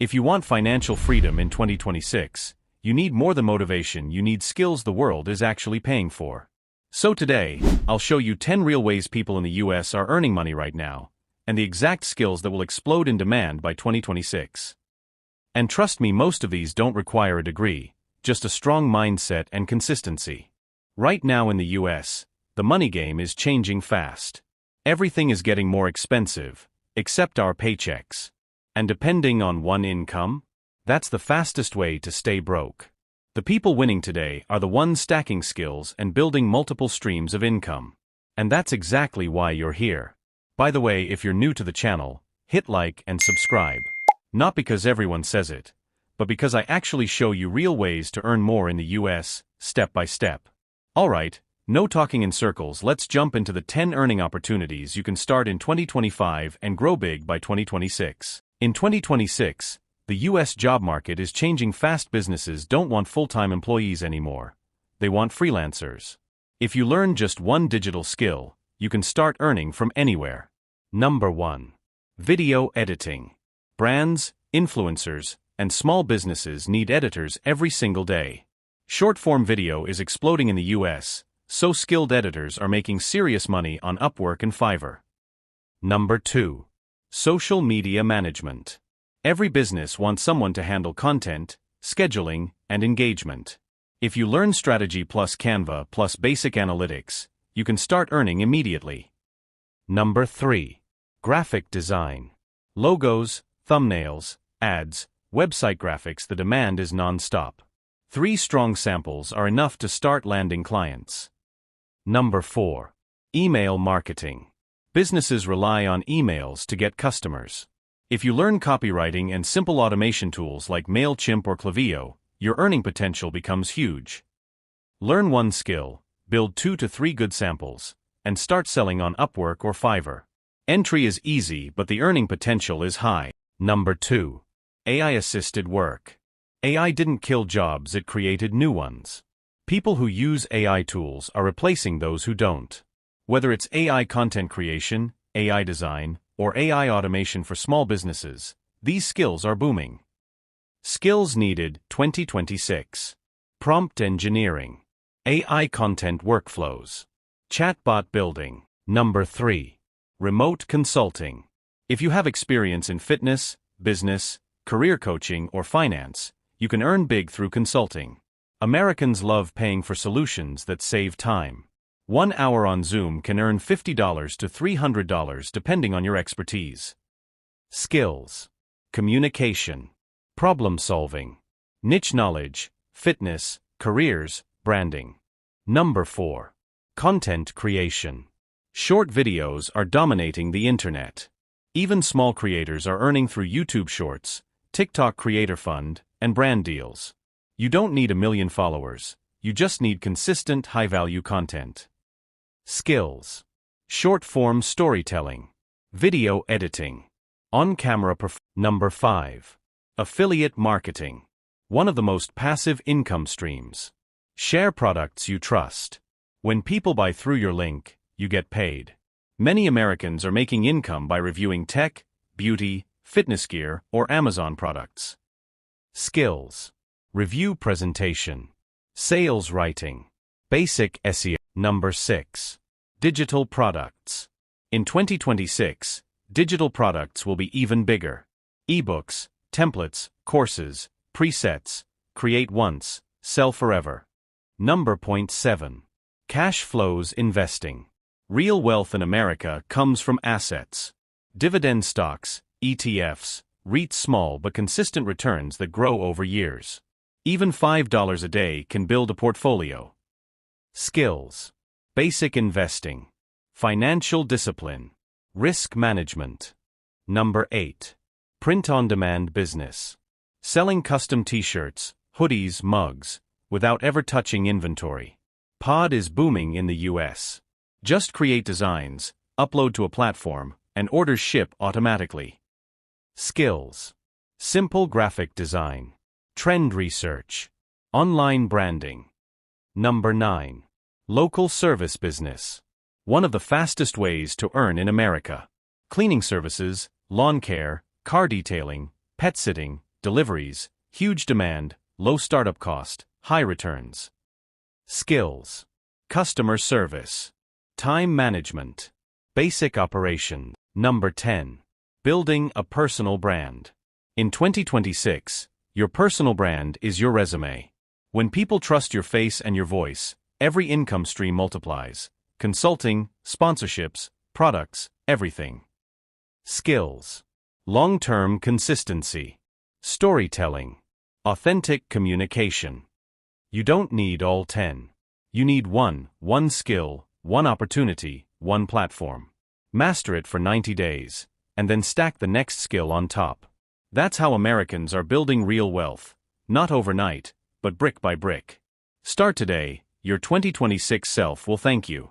If you want financial freedom in 2026, you need more than motivation, you need skills the world is actually paying for. So today, I'll show you 10 real ways people in the US are earning money right now, and the exact skills that will explode in demand by 2026. And trust me, most of these don't require a degree, just a strong mindset and consistency. Right now in the US, the money game is changing fast. Everything is getting more expensive, except our paychecks. And depending on one income, that's the fastest way to stay broke. The people winning today are the ones stacking skills and building multiple streams of income. And that's exactly why you're here. By the way, if you're new to the channel, hit like and subscribe. Not because everyone says it, but because I actually show you real ways to earn more in the US, step by step. Alright, no talking in circles, let's jump into the 10 earning opportunities you can start in 2025 and grow big by 2026. In 2026, the US job market is changing fast. Businesses don't want full-time employees anymore. They want freelancers. If you learn just one digital skill, you can start earning from anywhere. Number 1. Video editing. Brands, influencers, and small businesses need editors every single day. Short-form video is exploding in the US, so skilled editors are making serious money on Upwork and Fiverr. Number 2. Social media management. Every business wants someone to handle content, scheduling, and engagement. If you learn strategy plus Canva plus basic analytics, you can start earning immediately. Number 3. Graphic design. Logos, thumbnails, ads, website graphics. The demand is non-stop. 3 strong samples are enough to start landing clients. Number 4. Email marketing. Businesses rely on emails to get customers. If you learn copywriting and simple automation tools like MailChimp or Klaviyo, your earning potential becomes huge. Learn one skill, build 2 to 3 good samples, and start selling on Upwork or Fiverr. Entry is easy, but the earning potential is high. Number 2. AI-assisted work. AI didn't kill jobs, it created new ones. People who use AI tools are replacing those who don't. Whether it's AI content creation, AI design, or AI automation for small businesses, these skills are booming. Skills needed 2026. Prompt engineering. AI content workflows. Chatbot building. Number 3. Remote consulting. If you have experience in fitness, business, career coaching, or finance, you can earn big through consulting. Americans love paying for solutions that save time. 1 hour on Zoom can earn $50 to $300 depending on your expertise. Skills. Communication. Problem solving. Niche knowledge, fitness, careers, branding. Number 4. Content creation. Short videos are dominating the internet. Even small creators are earning through YouTube Shorts, TikTok Creator Fund, and brand deals. You don't need 1 million followers, you just need consistent high-value content. Skills. Short-form storytelling. Video editing. On-camera Number 5. Affiliate marketing. One of the most passive income streams. Share products you trust. When people buy through your link, you get paid. Many Americans are making income by reviewing tech, beauty, fitness gear, or Amazon products. Skills. Review presentation. Sales writing. Basic SEO. Number 6. Digital products. In 2026, digital products will be even bigger. Ebooks, templates, courses, presets. Create once, sell forever. Number 7. Cash flows investing. Real wealth in America comes from assets. Dividend stocks, ETFs, REITs, small but consistent returns that grow over years. Even $5 a day can build a portfolio. Skills. Basic investing. Financial discipline. Risk management. Number 8. Print-on-demand business. Selling custom t-shirts, hoodies, mugs, without ever touching inventory. Pod is booming in the US. Just create designs, upload to a platform, and orders ship automatically. Skills. Simple graphic design. Trend research. Online branding. Number 9. Local service business. One of the fastest ways to earn in America. Cleaning services, lawn care, car detailing, pet sitting, deliveries, huge demand, low startup cost, high returns. Skills: customer service, time management, basic operation. Number 10. Building a personal brand. In 2026, your personal brand is your resume. When people trust your face and your voice, every income stream multiplies. Consulting, sponsorships, products, everything. Skills: long-term consistency, storytelling, authentic communication. You don't need all 10. You need one skill, one opportunity, one platform. Master it for 90 days, and then stack the next skill on top. That's how Americans are building real wealth, not overnight, but brick by brick. Start today, your 2026 self will thank you.